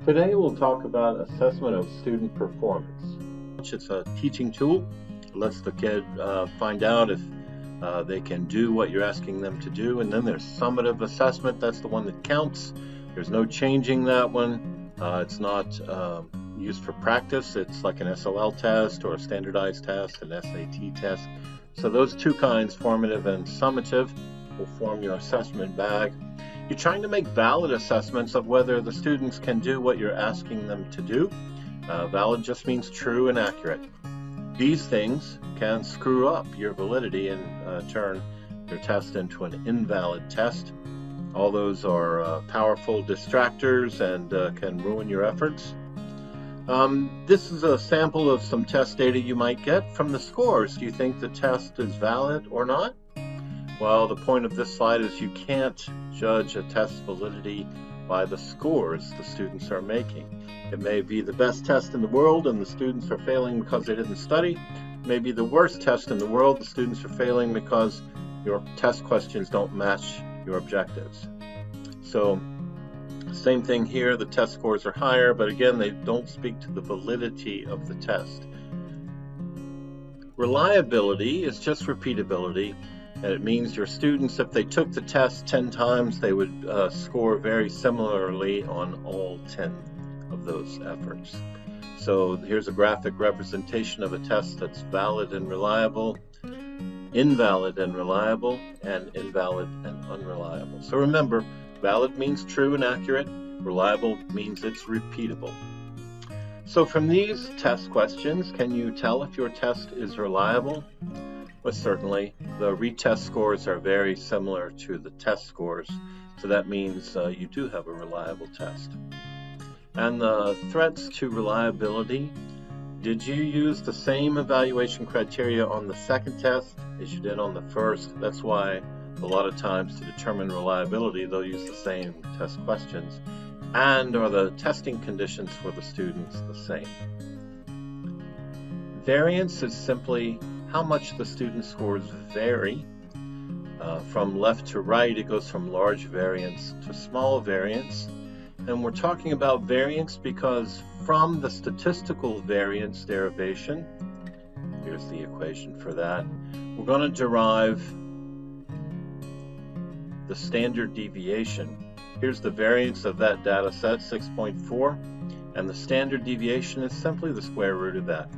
Today we'll talk about assessment of student performance. It's a teaching tool. It lets the kid find out if they can do what you're asking them to do. And then there's summative assessment. That's the one that counts. There's no changing that one. It's not used for practice. It's like an SLL test or a standardized test, an SAT test. So those two kinds, formative and summative, will form your assessment bag. You're trying to make valid assessments of whether the students can do what you're asking them to do. Valid just means true and accurate. These things can screw up your validity and turn your test into an invalid test. All those are powerful distractors and can ruin your efforts. This is a sample of some test data you might get from the scores. Do you think the test is valid or not? Well, the point of this slide is you can't judge a test validity by the scores the students are making. It may be the best test in the world and the students are failing because they didn't study. It may be the worst test in the world, the students are failing because your test questions don't match your objectives. So, same thing here, the test scores are higher, but again, they don't speak to the validity of the test. Reliability is just repeatability. And it means your students, if they took the test 10 times, they would score very similarly on all 10 of those efforts. So here's a graphic representation of a test that's valid and reliable, invalid and reliable, and invalid and unreliable. So remember, valid means true and accurate, reliable means it's repeatable. So from these test questions, can you tell if your test is reliable? Well, certainly. The retest scores are very similar to the test scores, so that means you do have a reliable test. And the threats to reliability, did you use the same evaluation criteria on the second test as you did on the first? That's why a lot of times to determine reliability, they'll use the same test questions. And are the testing conditions for the students the same? Variance is simply how much the student scores vary. From left to right, it goes from large variance to small variance. And we're talking about variance because from the statistical variance derivation, here's the equation for that, we're going to derive the standard deviation. Here's the variance of that data set, 6.4, and the standard deviation is simply the square root of that.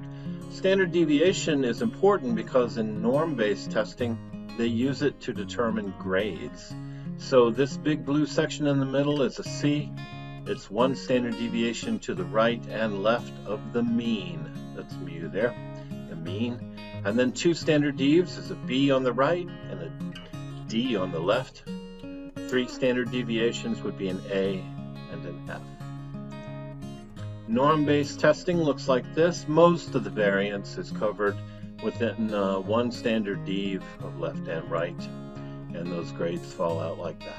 Standard deviation is important because in norm-based testing, they use it to determine grades. So this big blue section in the middle is a C. It's one standard deviation to the right and left of the mean. That's mu there, the mean. And then two standard deviations is a B on the right and a D on the left. Three standard deviations would be an A and an F. Norm-based testing looks like this. Most of the variance is covered within one standard dev of left and right, and those grades fall out like that.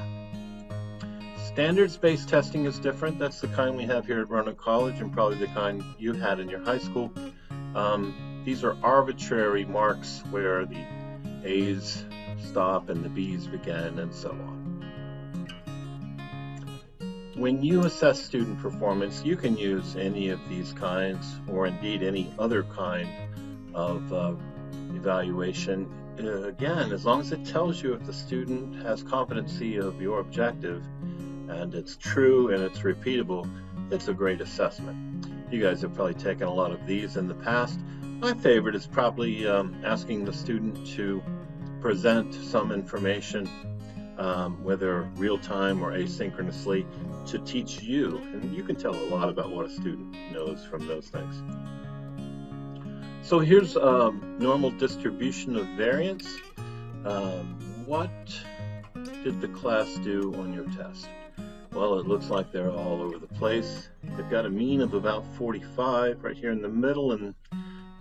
Standards-based testing is different. That's the kind we have here at Roanoke College and probably the kind you had in your high school. These are arbitrary marks where the A's stop and the B's begin and so on. When you assess student performance, you can use any of these kinds or indeed any other kind of evaluation. Again, as long as it tells you if the student has competency of your objective and it's true and it's repeatable, it's a great assessment. You guys have probably taken a lot of these in the past. My favorite is probably asking the student to present some information, whether real-time or asynchronously, to teach you. And you can tell a lot about what a student knows from those things. So here's a normal distribution of variance. What did the class do on your test? Well, it looks like they're all over the place. They've got a mean of about 45 right here in the middle, and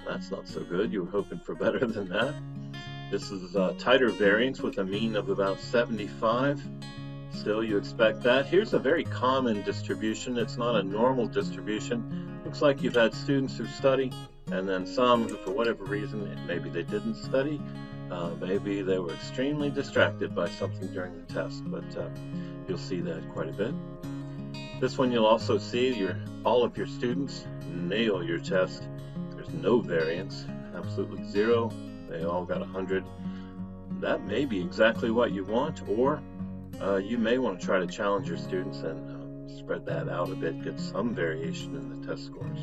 that's not so good. You were hoping for better than that. This is a tighter variance with a mean of about 75. Still, you expect that. Here's a very common distribution. It's not a normal distribution. Looks like you've had students who study, and then some who, for whatever reason, maybe they didn't study, maybe they were extremely distracted by something during the test, but you'll see that quite a bit. This one you'll also see all of your students nail your test. There's no variance, absolutely zero. They all got 100. That may be exactly what you want, or you may want to try to challenge your students and spread that out a bit, get some variation in the test scores.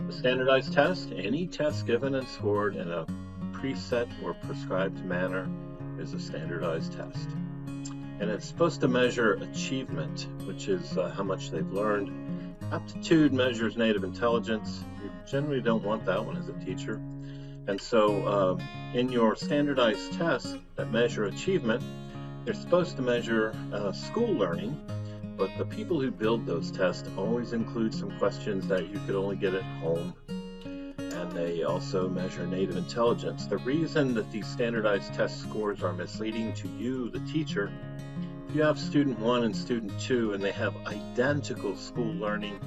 The standardized test, any test given and scored in a preset or prescribed manner, is a standardized test. And it's supposed to measure achievement, which is how much they've learned. Aptitude measures native intelligence. You generally don't want that one as a teacher. And so in your standardized tests that measure achievement, they're supposed to measure school learning, but the people who build those tests always include some questions that you could only get at home. And they also measure native intelligence. The reason that these standardized test scores are misleading to you, the teacher, if you have student 1 and student 2 and they have identical school learning,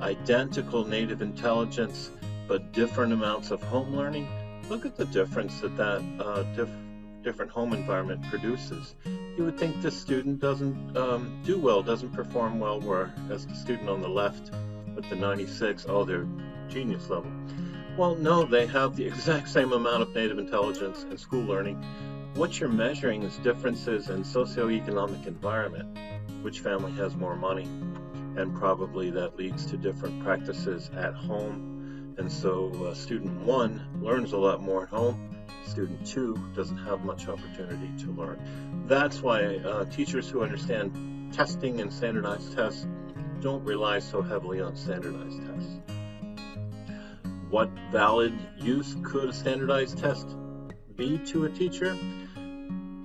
identical native intelligence, but different amounts of home learning, look at the difference that different home environment produces. You would think this student doesn't do well, doesn't perform well, whereas the student on the left with the 96, oh, they're genius level. Well, no, they have the exact same amount of native intelligence and school learning. What you're measuring is differences in socioeconomic environment, which family has more money, and probably that leads to different practices at home. And so student 1 learns a lot more at home. Student 2 doesn't have much opportunity to learn. That's why teachers who understand testing and standardized tests don't rely so heavily on standardized tests. What valid use could a standardized test be to a teacher?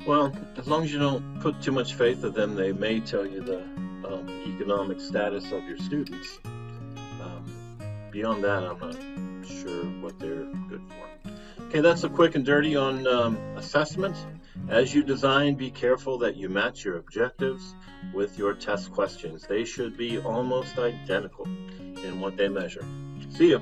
Well, as long as you don't put too much faith in them, they may tell you the economic status of your students. Beyond that, I'm not sure what they're good for. Okay, that's a quick and dirty on assessment. As you design, be careful that you match your objectives with your test questions. They should be almost identical in what they measure. See ya.